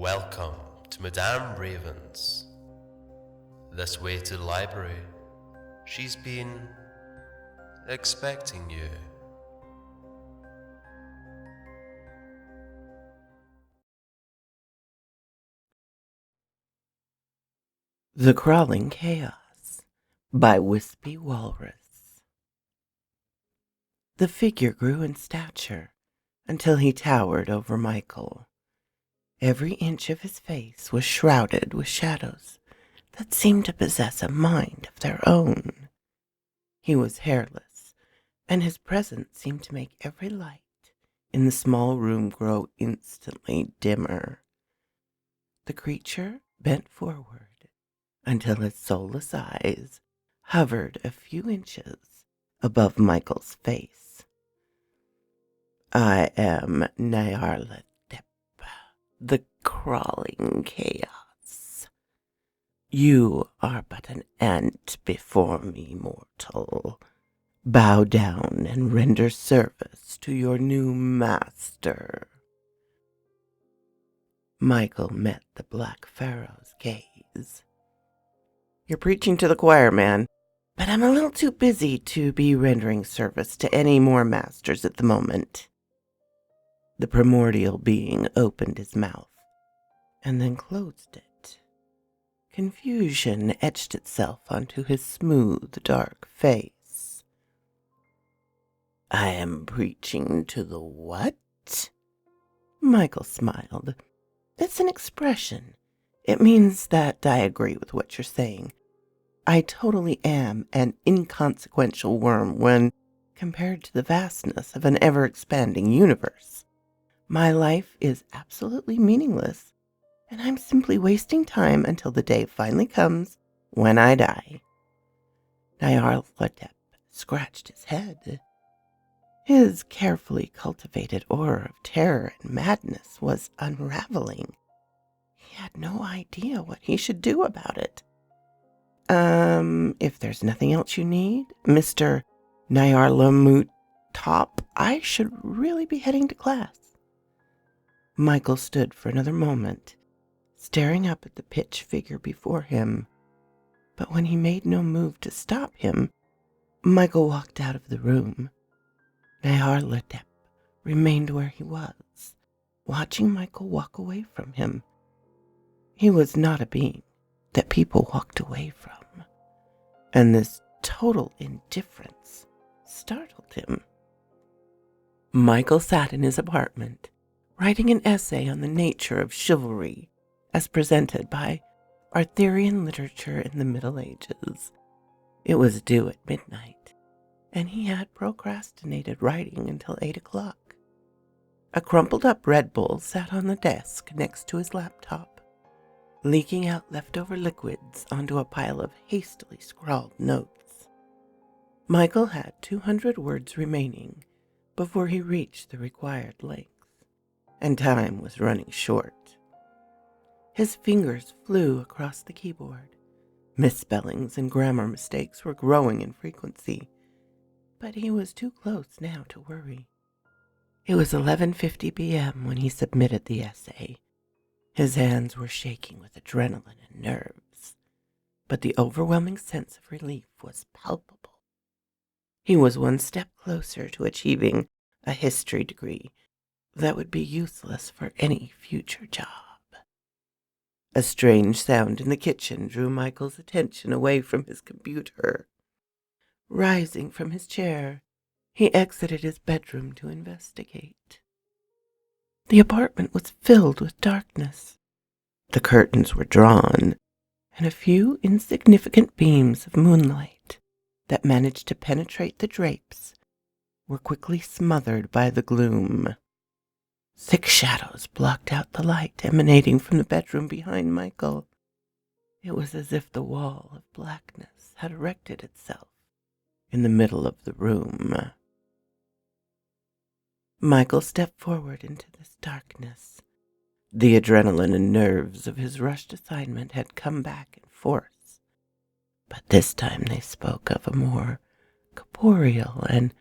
Welcome to Madame Raven's. This way to the library. She's been expecting you. The Crawling Chaos by Wispy Walrus. The figure grew in stature until he towered over Michael. Every inch of his face was shrouded with shadows that seemed to possess a mind of their own. He was hairless, and his presence seemed to make every light in the small room grow instantly dimmer. The creature bent forward until his soulless eyes hovered a few inches above Michael's face. I am Nyarlathotep, the Crawling Chaos. You are but an ant before me, mortal. Bow down and render service to your new master. Michael met the Black Pharaoh's gaze. You're preaching to the choir, man, but I'm a little too busy to be rendering service to any more masters at the moment. The primordial being opened his mouth and then closed it. Confusion etched itself onto his smooth, dark face. I am preaching to the what? Michael smiled. It's an expression. It means that I agree with what you're saying. I totally am an inconsequential worm when compared to the vastness of an ever-expanding universe. My life is absolutely meaningless, and I'm simply wasting time until the day finally comes when I die. Nyarlathotep scratched his head. His carefully cultivated aura of terror and madness was unraveling. He had no idea what he should do about it. If there's nothing else you need, Mr. Nyarlathotep, I should really be heading to class. Michael stood for another moment, staring up at the pitch figure before him. But when he made no move to stop him, Michael walked out of the room. Nyarlathotep remained where he was, watching Michael walk away from him. He was not a being that people walked away from, and this total indifference startled him. Michael sat in his apartment, writing an essay on the nature of chivalry as presented by Arthurian literature in the Middle Ages. It was due at midnight, and he had procrastinated writing until 8 o'clock. A crumpled-up Red Bull sat on the desk next to his laptop, leaking out leftover liquids onto a pile of hastily scrawled notes. Michael had 200 words remaining before he reached the required length, and time was running short. His fingers flew across the keyboard. Misspellings and grammar mistakes were growing in frequency, but he was too close now to worry. It was 11:50 p.m. when he submitted the essay. His hands were shaking with adrenaline and nerves, but the overwhelming sense of relief was palpable. He was one step closer to achieving a history degree that would be useless for any future job. A strange sound in the kitchen drew Michael's attention away from his computer. Rising from his chair, he exited his bedroom to investigate. The apartment was filled with darkness. The curtains were drawn, and a few insignificant beams of moonlight that managed to penetrate the drapes were quickly smothered by the gloom. Thick shadows blocked out the light emanating from the bedroom behind Michael. It was as if the wall of blackness had erected itself in the middle of the room. Michael stepped forward into this darkness. The adrenaline and nerves of his rushed assignment had come back in force, but this time they spoke of a more corporeal and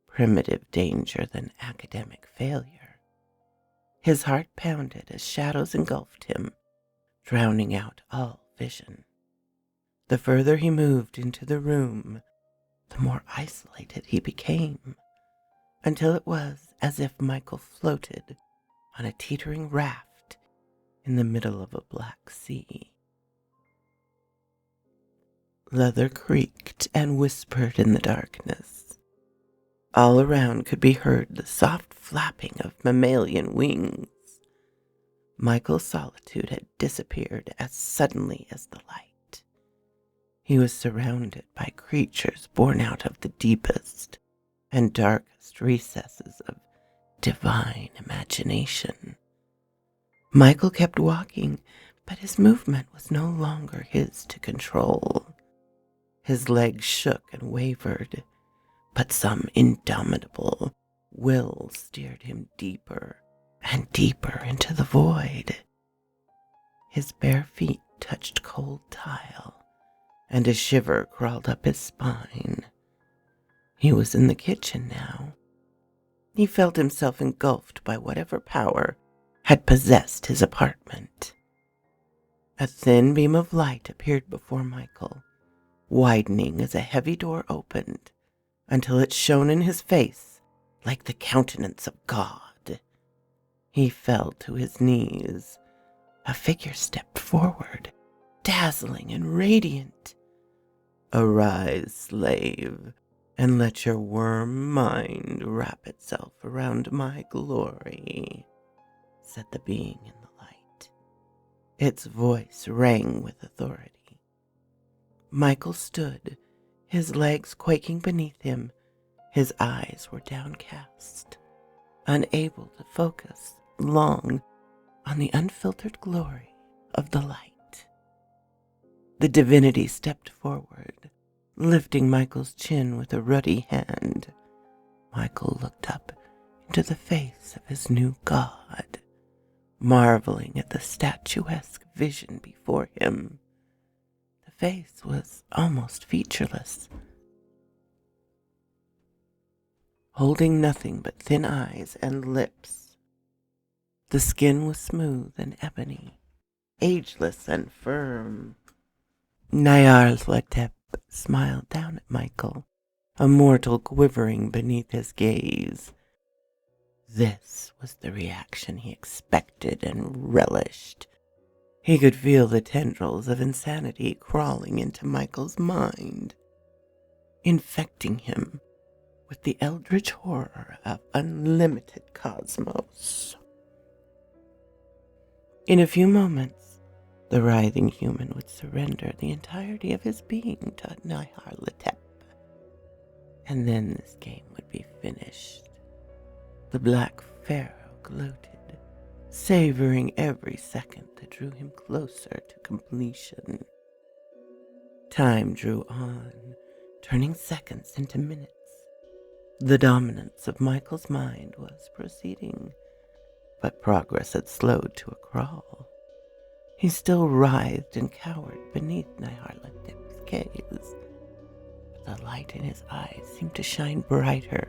primitive danger than academic failure. His heart pounded as shadows engulfed him, drowning out all vision. The further he moved into the room, the more isolated he became, until it was as if Michael floated on a teetering raft in the middle of a black sea. Leather creaked and whispered in the darkness. All around could be heard the soft flapping of mammalian wings. Michael's solitude had disappeared as suddenly as the light. He was surrounded by creatures born out of the deepest and darkest recesses of divine imagination. Michael kept walking, but his movement was no longer his to control. His legs shook and wavered, but some indomitable will steered him deeper and deeper into the void. His bare feet touched cold tile, and a shiver crawled up his spine. He was in the kitchen now. He felt himself engulfed by whatever power had possessed his apartment. A thin beam of light appeared before Michael, widening as a heavy door opened until it shone in his face like the countenance of God. He fell to his knees. A figure stepped forward, dazzling and radiant. "Arise, slave, and let your worm mind wrap itself around my glory," said the being in the light. Its voice rang with authority. Michael stood, his legs quaking beneath him. His eyes were downcast, unable to focus long on the unfiltered glory of the light. The divinity stepped forward, lifting Michael's chin with a ruddy hand. Michael looked up into the face of his new god, marveling at the statuesque vision before him. The face was almost featureless, holding nothing but thin eyes and lips. The skin was smooth and ebony, ageless and firm. Nyarlathotep smiled down at Michael, a mortal quivering beneath his gaze. This was the reaction he expected and relished. He could feel the tendrils of insanity crawling into Michael's mind, infecting him with the eldritch horror of unlimited cosmos. In a few moments, the writhing human would surrender the entirety of his being to Nyarlathotep, and then this game would be finished. The black pharaoh gloated, savoring every second that drew him closer to completion. Time drew on, turning seconds into minutes. The dominance of Michael's mind was proceeding, but progress had slowed to a crawl. He still writhed and cowered beneath Nyarlathotep's gaze, but the light in his eyes seemed to shine brighter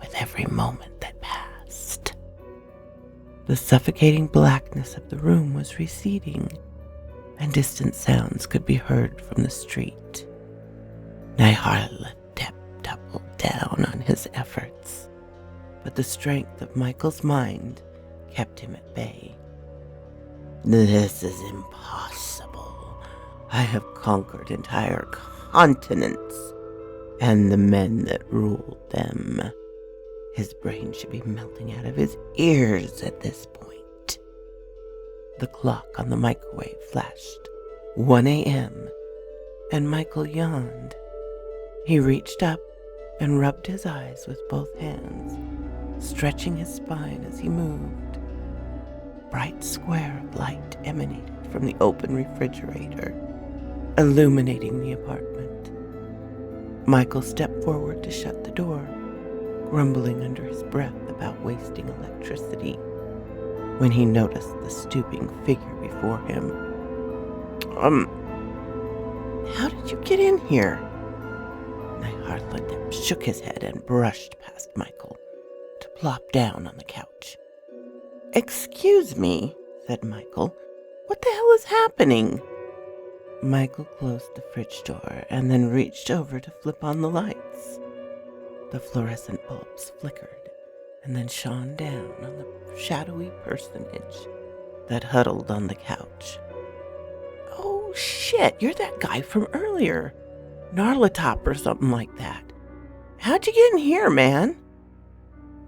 with every moment that passed. The suffocating blackness of the room was receding, and distant sounds could be heard from the street. Nyarlathotep doubled down on his efforts, but the strength of Michael's mind kept him at bay. "This is impossible. I have conquered entire continents and the men that ruled them. His brain should be melting out of his ears at this point." The clock on the microwave flashed 1 a.m., and Michael yawned. He reached up and rubbed his eyes with both hands, stretching his spine as he moved. A bright square of light emanated from the open refrigerator, illuminating the apartment. Michael stepped forward to shut the door, grumbling under his breath about wasting electricity, when he noticed the stooping figure before him. How did you get in here?" Nyarlathotep shook his head and brushed past Michael to plop down on the couch. "Excuse me," said Michael. "What the hell is happening?" Michael closed the fridge door and then reached over to flip on the lights. The fluorescent bulbs flickered and then shone down on the shadowy personage that huddled on the couch. "Oh shit, you're that guy from earlier. Gnarlatop or something like that. How'd you get in here, man?"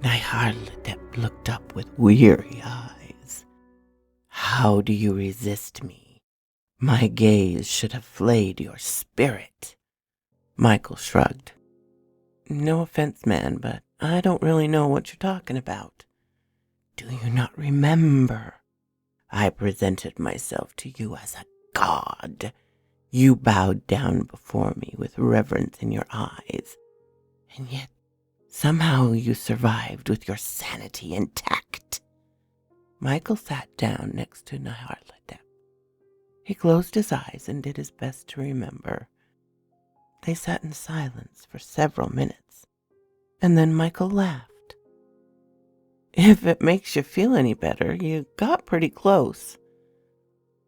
Nyarlathotep looked up with weary eyes. "How do you resist me? My gaze should have flayed your spirit." Michael shrugged. "No offense, man, but I don't really know what you're talking about. Do you not remember? I presented myself to you as a god. You bowed down before me with reverence in your eyes, and yet somehow you survived with your sanity intact." Michael sat down next to Nyarlathotep. He closed his eyes and did his best to remember. They sat in silence for several minutes, and then Michael laughed. "If it makes you feel any better, you got pretty close.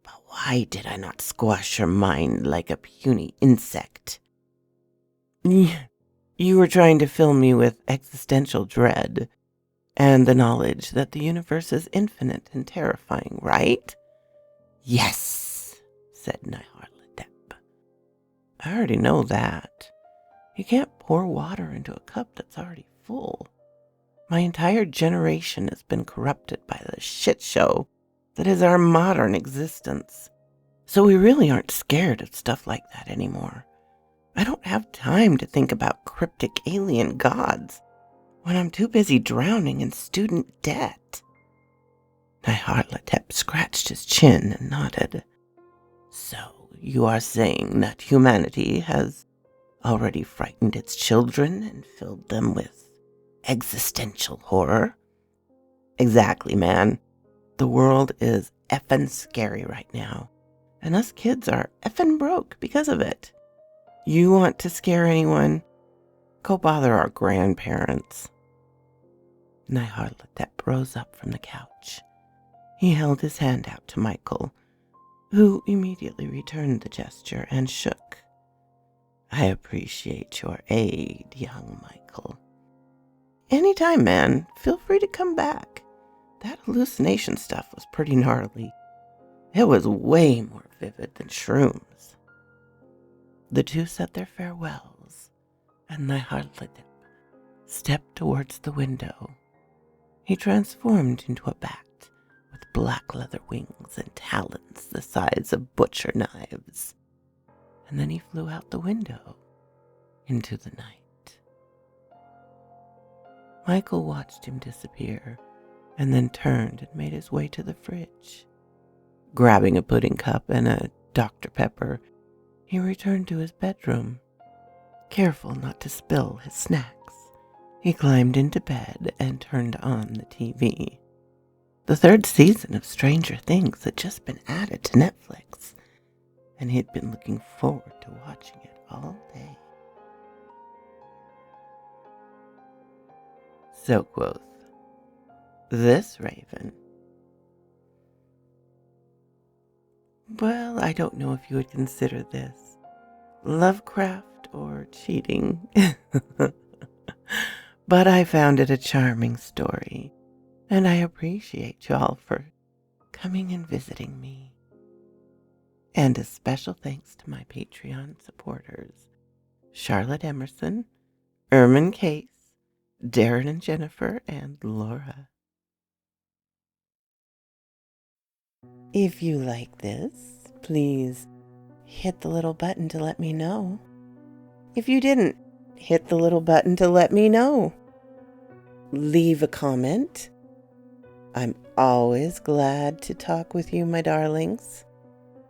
But why did I not squash your mind like a puny insect? You were trying to fill me with existential dread and the knowledge that the universe is infinite and terrifying, right?" "Yes," said Nyarlathotep. "I already know that. You can't pour water into a cup that's already full. My entire generation has been corrupted by the shit show that is our modern existence. So we really aren't scared of stuff like that anymore. I don't have time to think about cryptic alien gods when I'm too busy drowning in student debt." Nyarlathotep scratched his chin and nodded. "So you are saying that humanity has already frightened its children and filled them with existential horror?" "Exactly, man. The world is effing scary right now, and us kids are effing broke because of it. You want to scare anyone? Go bother our grandparents." Nyarlathotep rose up from the couch. He held his hand out to Michael, who immediately returned the gesture and shook. "I appreciate your aid, young Michael." "Anytime, man. Feel free to come back. That hallucination stuff was pretty gnarly. It was way more vivid than shrooms." The two said their farewells, and Nyarlathotep stepped towards the window. He transformed into a bat with black leather wings and talons the size of butcher knives, and then he flew out the window into the night. Michael watched him disappear and then turned and made his way to the fridge. Grabbing a pudding cup and a Dr. Pepper, he returned to his bedroom. Careful not to spill his snacks, he climbed into bed and turned on the TV. The third season of Stranger Things had just been added to Netflix, and he'd been looking forward to watching it all day. So quoth this raven. Well, I don't know if you would consider this Lovecraft or cheating, but I found it a charming story, and I appreciate y'all for coming and visiting me. And a special thanks to my Patreon supporters, Charlotte Emerson, Ermin Case, Darren and Jennifer, and Laura. If you like this, please hit the little button to let me know. If you didn't, hit the little button to let me know. Leave a comment. I'm always glad to talk with you, my darlings.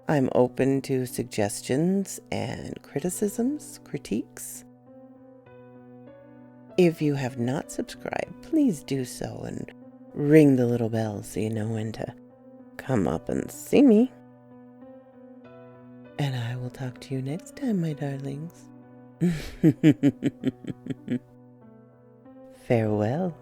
I'm open to suggestions and criticisms, critiques. If you have not subscribed, please do so and ring the little bell so you know when to come up and see me. And I will talk to you next time, my darlings. Farewell.